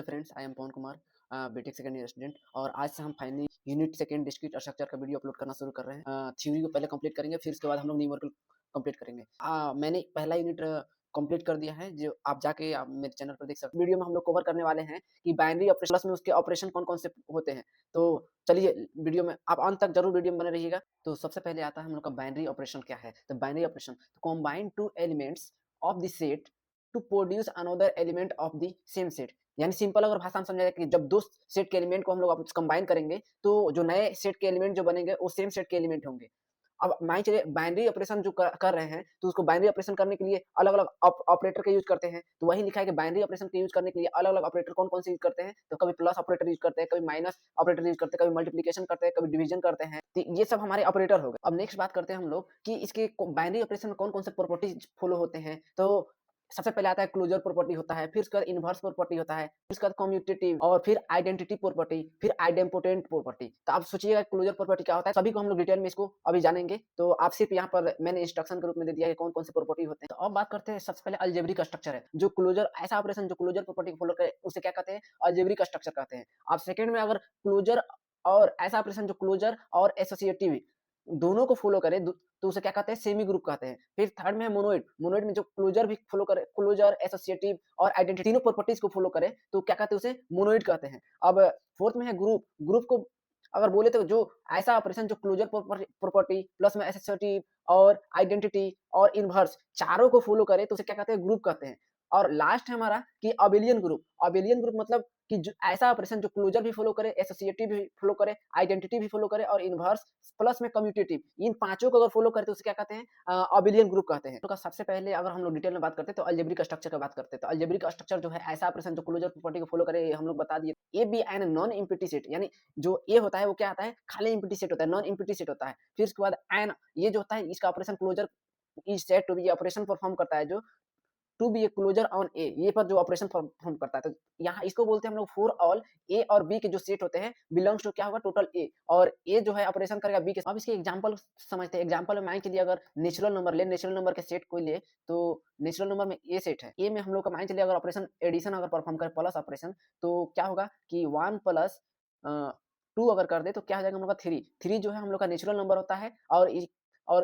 Hello friends, I am Pawan Kumar, BTech second year student. और आज से हम finally unit second discrete structure का वीडियो अपलोड करना शुरू कर रहे हैं। थ्योरी को पहले कंप्लीट करेंगे, फिर उसके बाद हम लोग न्यूमेरिकल कंप्लीट करेंगे। मैंने पहला यूनिट कंप्लीट कर दिया है, जो आप जाके आप मेरे चैनल पर देख सकते हैं। वीडियो में हम लोग कवर करने वाले हैं कि बाइनरी ऑपरेशन प्लस में उसके ऑपरेशन कौन कौन से होते हैं। तो चलिए वीडियो में आप अंत तक जरूर वीडियो में बने रहिएगा। तो सबसे पहले आता है हम लोग का बाइनरी ऑपरेशन क्या है। तो binary operation combine two elements of the set to produce another element of the same set. यानी सिंपल अगर भाषा में समझा जाए कि जब दो सेट के एलिमेंट को हम लोग कंबाइन करेंगे तो जो नए सेट के एलिमेंट जो बनेंगे वो सेम सेट के एलिमेंट होंगे। अब मान चलिए बाइनरी ऑपरेशन जो कर रहे हैं, तो उसको बाइनरी ऑपरेशन करने के लिए अलग अलग ऑपरेटर का यूज करते हैं। तो वही लिखा है कि बाइनरी ऑपरेशन के यूज करने के लिए अलग अलग ऑपरेटर कौन कौन से यूज करते हैं। तो कभी प्लस ऑपरेटर यूज करते हैं, कभी माइनस ऑपरेटर यूज करते हैं, कभी मल्टीप्लीकेशन करते हैं, कभी डिवीजन करते हैं। तो ये सब हमारे ऑपरेटर हो गए। अब नेक्स्ट बात करते हैं हम लोग कि इसके बाइनरी ऑपरेशन में कौन कौन से प्रॉपर्टीज फॉलो होते हैं। तो सबसे पहले आता है क्लोजर प्रॉपर्टी होता है, फिर उसके बाद इनवर्स प्रॉपर्टी होता है, फिर उसके बाद कम्यूटेटिव, और फिर आइडेंटिटी प्रॉपर्टी, फिर आइडेम्पोटेंट प्रॉपर्टी। तो आप सोचिएगा क्लोजर प्रॉपर्टी क्या होता है, सभी को हम लोग डिटेल में इसको अभी जानेंगे। तो आप सिर्फ यहाँ पर मैंने इंस्ट्रक्शन के रूप में दे दिया है कौन कौन से प्रॉपर्टी होते हैं। तो अब बात करते हैं, सबसे पहले अलजेब्रिक स्ट्रक्चर है। जो क्लोजर ऐसा ऑपरेशन जो क्लोजर प्रॉपर्टी को फॉलो करे उसे क्या कहते हैं, अलजेब्रिक स्ट्रक्चर कहते हैं। आप सेकंड में अगर क्लोजर और ऐसा ऑपरेशन जो क्लोजर और एसोसिएटिव दोनों को फॉलो करे तो उसे क्या कहते हैं, सेमी ग्रुप कहते हैं। फिर थर्ड में है मोनोइड। मोनोइड में जो क्लोजर भी फॉलो करे, क्लोजर, एसोसिएटिव और आइडेंटिटी तीनों प्रॉपर्टीज को फॉलो करे तो क्या कहते हैं, उसे मोनोइड कहते हैं। अब फोर्थ में है ग्रुप। ग्रुप को अगर बोले तो जो ऐसा ऑपरेशन जो क्लोजर प्रॉपर्टी प्लस में एसोसिएटिव और आइडेंटिटी और इनवर्स चारों को फॉलो करे तो उसे क्या कहते हैं, ग्रुप कहते हैं। और लास्ट है हमारा कि अबेलियन ग्रुप। अबेलियन ग्रुप मतलब कि जो ऐसा ऑपरेशन जो क्लोजर भी फॉलो करे, एसोसिएटिव भी फॉलो करे, आइडेंटिटी भी फॉलो करे और इनवर्स प्लस में कम्यूटेटिव, इन पांचों को अगर फॉलो करे तो उसे क्या कहते हैं, अबेलियन ग्रुप कहते हैं। तो सबसे पहले अगर हम लोग डिटेल में बात करते हैं तो अलजेब्रिक स्ट्रक्चर की बात करते हैं। तो अलजेब्रिक स्ट्रक्चर जो है ऐसा ऑपरेशन जो क्लोजर प्रॉपर्टी को फॉलो करे, हम लोग बता दिए। A be an non empty set, यानी जो ए होता है वो क्या आता है, खाली एम्प्टी सेट होता है, नॉन एम्प्टी सेट होता है। फिर उसके बाद एन, ये जो होता है इसका operation closure is set to be operation perform करता है जो to be A closure on A, ये पर जो ऑपरेशन परफॉर्म करता है। तो यहाँ इसको बोलते हैं हम लोग फॉर ऑल ए और बी के जो सेट होते हैं बिलोंग्स टू क्या होगा, टोटल ए, और ए जो है ऑपरेशन करेगा बी के। अब इसके एग्जांपल समझते हैं। एग्जांपल में मान के लिए अगर नेचुरल नंबर ले, नेचुरल नंबर के सेट कोई ले, तो नेचुरल नंबर में ए सेट है। ए में हम लोग का मान चलिए अगर ऑपरेशन एडिशन अगर परफॉर्म करे, प्लस ऑपरेशन, तो क्या होगा कि 1 प्लस 2 अगर कर दे तो क्या हो जाएगा हम लोग का 3। 3 जो है हम लोग का नेचुरल नंबर होता है और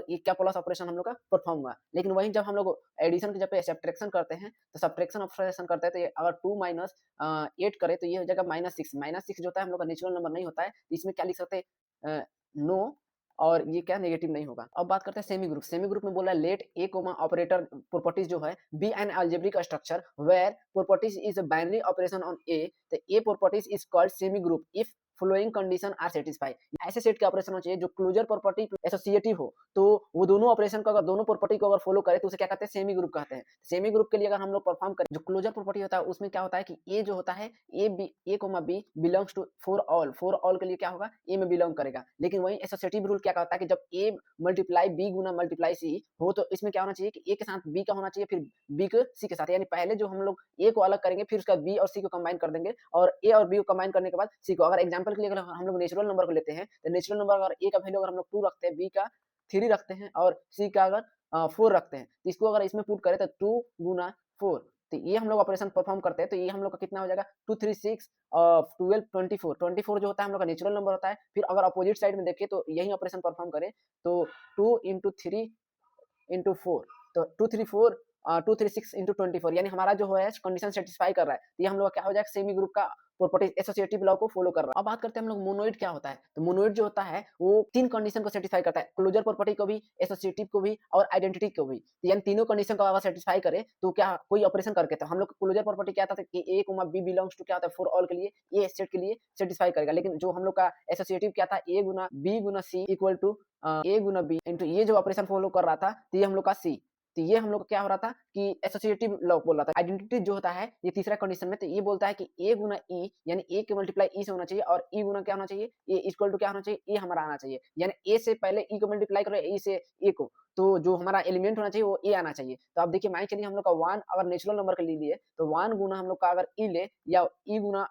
ये क्या प्लस ऑपरेशन हम लोग का परफॉर्म हुआ। लेकिन वहीं जब हम लोग एडिशन की जब सब्ट्रैक्शन करते हैं तो सब्ट्रैक्शन ऑपरेशन करते हैं तो ये अगर 2 माइनस 8 करे तो ये हो जाएगा -6। -6 जो होता है हम लोग का नेचुरल नंबर नहीं होता है, इसमें क्या लिख सकते हैं, नो, और ये क्या नेगेटिव नहीं होगा। अब बात करते हैं सेमी ग्रुप। सेमी ग्रुप में बोला let A comma operator properties जो है be an algebraic structure where properties is a binary operation on A, तो A properties is called semi group if following condition are satisfy. ऐसे set के operation होना चाहिए जो क्लोजर प्रॉपर्टी एसोसिएटिव हो, तो वो दोनों ऑपरेशन को अगर दोनों प्रॉपर्टी को अगर फॉलो करे तो उसे क्या कहते हैं, सेमी ग्रुप कहते हैं। सेमी ग्रुप के लिए अगर हम लोग परफॉर्म करें, जो क्लोजर प्रॉपर्टी होता है उसमें क्या होता है कि ए जो होता है, A comma B belongs to for all. For all के लिए क्या होगा, ए में बिलोंग करेगा। लेकिन वही एसोसिएटिव रूल क्या कहता है कि जब A multiply B Guna multiply C हो तो इसमें क्या होना चाहिए कि ए के साथ बी का होना चाहिए, फिर बी को सी के साथ। यानी पहले जो हम लोग ए को अलग करेंगे फिर उसका बी और सी को कंबाइन कर देंगे, और ए और बी को कंबाइन करने के बाद सी को। अगर एग्जांपल के लिए अगर हम लोग नेचुरल नंबर को लेते हैं तो नेचुरल नंबर अगर ए का वैल्यू अगर हम लोग 2 रखते हैं, बी का 3 रखते हैं और सी का अगर 4 रखते हैं, तो इसको अगर इसमें पुट करें तो 2 गुना 4, तो ये हम लोग ऑपरेशन परफॉर्म करते हैं। तो ये हम लोग का कितना हो जाएगा, 2 3 6 12 24। 24 जो होता है हम लोग का नेचुरल नंबर होता है। फिर अगर अपोजिट साइड में देखें तो यही ऑपरेशन परफॉर्म करें तो 2 इंटू 3 इंटू 4, तो 236 इंटू 24, यानी हमारा जो है कंडीशन सेटिस्फाई कर रहा है। ये हम लोग क्या हो जाएगा, सेमी ग्रुप का प्रॉपर्टी एसोसिएटिव लॉ को फॉलो कर रहा है। अब बात करते हैं हम लोग मोनोइड क्या होता है। तो मोनोइड जो होता है वो 3 कंडीशन को सेटिस्फाई करता है, क्लोजर प्रॉपर्टी को भी, एसोसिएटिव को भी और आइडेंटिटी को भी। यानी तीनों कंडीशन को अगर सेटिस्फाई करे तो क्या कोई ऑपरेशन करके, तो हम लोग क्लोजर प्रॉपर्टी क्या था कि ए कोमा बी बिलोंग्स टू क्या होता है, फॉर ऑल के लिए ए सेट के लिए सेटिस्फाई करेगा। लेकिन जो हम लोग का एसोसिएटिव क्या था, ए गुना बी गुना सी इक्वल टू ए गुना बी इंटू ये जो ऑपरेशन फॉलो कर रहा था तो ये हम लोग का सी। तो ये हम लोग क्या हो रहा था कि एसोसिएटिव लॉ बोल रहा था। आइडेंटिटी जो होता है ये तीसरा कंडीशन में, तो ये बोलता है कि ए गुना ई, यानी ए के मल्टीप्लाई ई से होना चाहिए, और ई गुना क्या होना चाहिए, ए इक्वल टू क्या होना चाहिए, ए हमारा आना चाहिए। यानी ए से पहले ई को मल्टीप्लाई करो, ई से ए को, तो जो हमारा एलिमेंट होना चाहिए वो ए आना चाहिए। तो आप देखिए मान चलिए हम लोग का 1 अगर नेचुरल नंबर के लिए तो 1 गुना हम लोग का अगर ई ले या ई गुना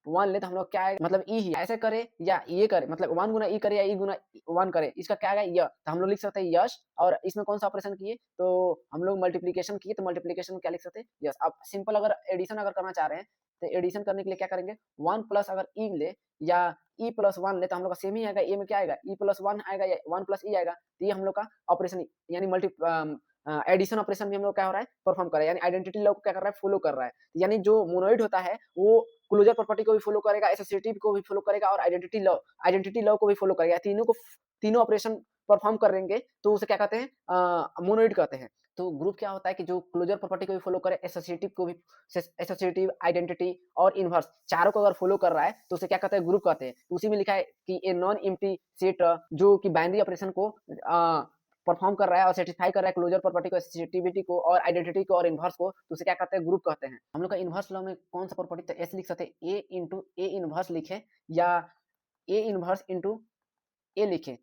1 ले तो हम लोग क्या है, मतलब ई ही ऐसे करे या ये करे, मतलब 1 गुना ई करे या ई गुना 1 करे, इसका क्या आएगा, य। तो हम लोग लिख सकते हैं यश, और इसमें कौन सा ऑपरेशन किए, तो हम लोग मल्टीप्लिकेशन किए, तो मल्टीप्लिकेशन में क्या लिख सकते हैं, यस। अब सिंपल अगर एडिशन अगर करना चाह रहे हैं तो एडिशन करने के लिए क्या करेंगे 1 प्लस अगर ई ले या ई प्लस 1 ले तो हम लोग का सेम ही आएगा, ए में क्या आएगा ई प्लस 1 आएगा या 1 प्लस ई आएगा। तो ये हम लोग का ऑपरेशन यानी एडिशन ऑपरेशन भी हम लोग क्या हो रहा है परफॉर्म कर रहा है, यानी आइडेंटिटी लॉ को क्या कर रहा है फॉलो कर रहा है। यानी जो मोनोइड होता है वो क्लोजर प्रॉपर्टी को भी फॉलो करेगा, एसोसिएटिव को भी फॉलो करेगा और आइडेंटिटी लॉ को भी फॉलो करेगा। तीनों ऑपरेशन परफॉर्म करेंगे तो उसे क्या कहते हैं मोनोइड कहते हैं। तो ग्रुप क्या होता है कि जो क्लोजर प्रॉपर्टी को भी फॉलो करे, एसोसिएटिव को भी, एसोसिएटिव, आइडेंटिटी और इनवर्स चारों को अगर फॉलो कर रहा है तो उसे क्या कहते हैं ग्रुप कहते हैं। तो उसी में लिखा है कि ए नॉन एम्प्टी सेट जो कि बाइनरी ऑपरेशन को परफॉर्म कर रहा है और सेटिस्फाई कर रहा है क्लोजर प्रॉपर्टी को, एसोसिएटिविटी को और आइडेंटिटी को और इनवर्स को, तो उसे क्या कहते हैं ग्रुप कहते हैं। हम लोग का इनवर्स लॉ में कौन सा प्रॉपर्टी तो ऐसे लिख सकते हैं ए इंटू ए इनवर्स लिखे या ए इनवर्स इंटू ए लिखे,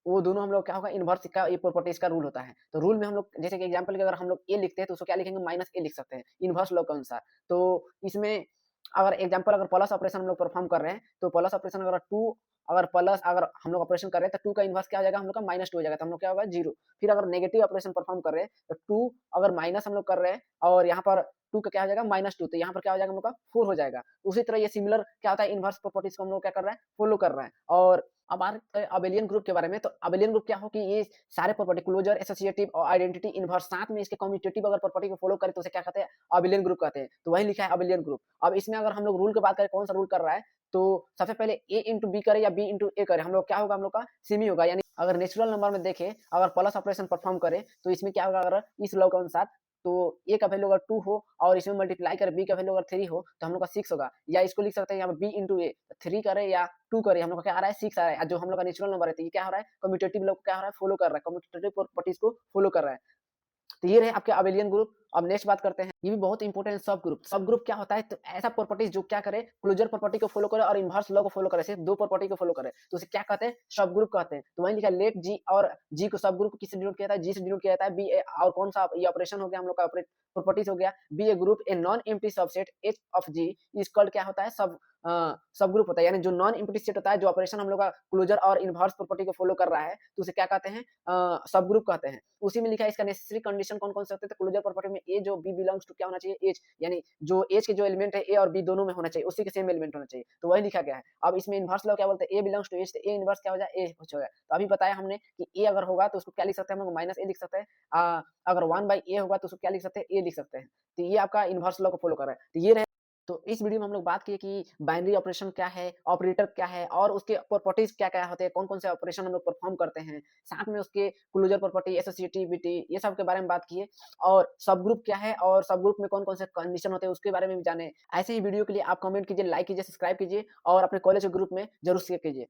वो दोनों हम लोग क्या होगा इनवर्स का ये प्रॉपर्टीज का रूल होता है। तो रूल में हम लोग जैसे कि एग्जांपल के अगर हम लोग ए लिखते हैं तो उसको क्या लिखेंगे माइनस ए लिख सकते हैं इनवर्स लॉ के अनुसार। तो इसमें अगर एग्जांपल अगर प्लस ऑपरेशन हम लोग परफॉर्म कर रहे हैं तो प्लस ऑपरेशन अगर 2 अगर प्लस अगर हम लोग ऑपरेशन कर रहे हैं तो 2 का इनवर्स क्या हो जाएगा हम लोग का -2 हो जाएगा, तो हम लोग क्या होगा 0। फिर अगर नेगेटिव ऑपरेशन परफॉर्म कर रहे हैं तो 2 अगर माइनस हम लोग कर रहे हैं और यहाँ पर 2 का क्या हो जाएगा -2, तो यहाँ पर क्या हो जाएगा हम लोग का 4 हो जाएगा। उसी तरह ये सिमिलर क्या होता है इनवर्स प्रॉपर्टीज को हम लोग क्या कर रहा है फॉलो कर रहा है। और अब बात करें अबेलियन ग्रुप के बारे में, तो अबेलियन ग्रुप क्या हो कि ये सारे प्रॉपर्टी क्लोजर, एसोसिएटिव और आइडेंटिटी इनवर्स साथ में इसके कम्यूटेटिव अगर प्रॉपर्टी को फॉलो करें तो उसे क्या कहते हैं अबेलियन ग्रुप कहते हैं। तो वही लिखा है अबेलियन ग्रुप। अब इसमें अगर हम लोग रूल की बात करें कौन सा रूल कर रहा है, तो सबसे पहले ए इंटू बी करे या बी इंटू ए करे, हम लोग क्या होगा हम लोग का सेम ही होगा। यानी अगर नेचुरल नंबर में देखें अगर प्लस ऑपरेशन परफॉर्म करे तो इसमें क्या होगा अगर इस लॉ के अनुसार, तो ए का वैल्यू अगर 2 हो और इसमें मल्टीप्लाई करे बी का वैल्यू अगर 3 हो तो हम लोग का 6 होगा। या इसको लिख सकते हैं यहाँ पर बी इंटू ए, 3 करे या 2 करे हम लोग का क्या आ रहा है 6 आ रहा है। जो हम लोग का नेचुरल नंबर है तो ये क्या हो रहा है कम्यूटेटिव लॉ को क्या हो रहा है फॉलो कर रहा है, कम्यूटेटिव प्रॉपर्टीज को फॉलो कर रहा है। तो ये रहे आपके अबेलियन ग्रुप। अब नेक्स्ट बात करते हैं, ये भी बहुत इंपॉर्टेंट सब ग्रुप। सब ग्रुप क्या होता है तो ऐसा प्रॉपर्टीज जो क्या करे क्लोजर प्रॉपर्टी को फॉलो करे और इनवर्स लॉ को फॉलो करे, सिर्फ दो प्रॉपर्टी को फॉलो करे तो उसे क्या कहते हैं सब ग्रुप कहते हैं। तो वहीं लिखा है लेट जी, और जी को सब ग्रुप किससे डिनोट किया जाता है जी से डिनोट किया जाता है। बी और कौन सा ये ऑपरेशन हो गया हम लोग का प्रॉपर्टीज हो गया be a group a non empty subset H of G is called क्या होता है सब ग्रुप होता है। यानी जो नॉन एम्प्टी सेट होता है जो ऑपरेशन हम लोग का क्लोजर और इनवर्स प्रॉपर्टी को फॉलो कर रहा है तो उसे क्या कहते हैं सब ग्रुप कहते हैं। उसी में लिखा है इसका नेसेसरी कंडीशन कौन कौन से होते हैं, तो क्लोजर प्रॉपर्टी में ए जो बी बिलोंग्स टू क्या होना चाहिए एच, यानी जो एच के जो एलिमेंट है ए और बी दोनों में होना चाहिए, उसी के सेम एलिमेंट होना चाहिए, तो वही लिखा गया है। अब इसमें इनवर्स लॉ क्या बोलते हैं ए बिलोंग्स टू एच, तो ए इनवर्स क्या हो जाए ए हो जाएगा। तो अभी बताया हमने कि ए अगर होगा तो उसको क्या लिख सकते हैं हम लोग माइनस ए लिख सकते हैं, अगर 1/a होगा तो उसको क्या लिख सकते हैं ए लिख सकते हैं। तो ये आपका इनवर्स लॉ को फॉलो कर रहा है। तो ये रहे, तो इस वीडियो में हम लोग बात किए कि बाइनरी ऑपरेशन क्या है, ऑपरेटर क्या है और उसके प्रॉपर्टीज क्या-क्या होते हैं, कौन-कौन से ऑपरेशन हम लोग परफॉर्म करते हैं। साथ में उसके क्लोजर प्रॉपर्टी, एसोसिएटिविटी ये सब के बारे में बात किए और सब ग्रुप क्या है और सब ग्रुप में कौन-कौन से कंडीशन होते हैं उसके बारे में भी जाने। ऐसे ही वीडियो के लिए आप कमेंट कीजिए, लाइक कीजिए, सब्सक्राइब कीजिए और अपने कॉलेज के ग्रुप में ज़रूर शेयर कीजिए।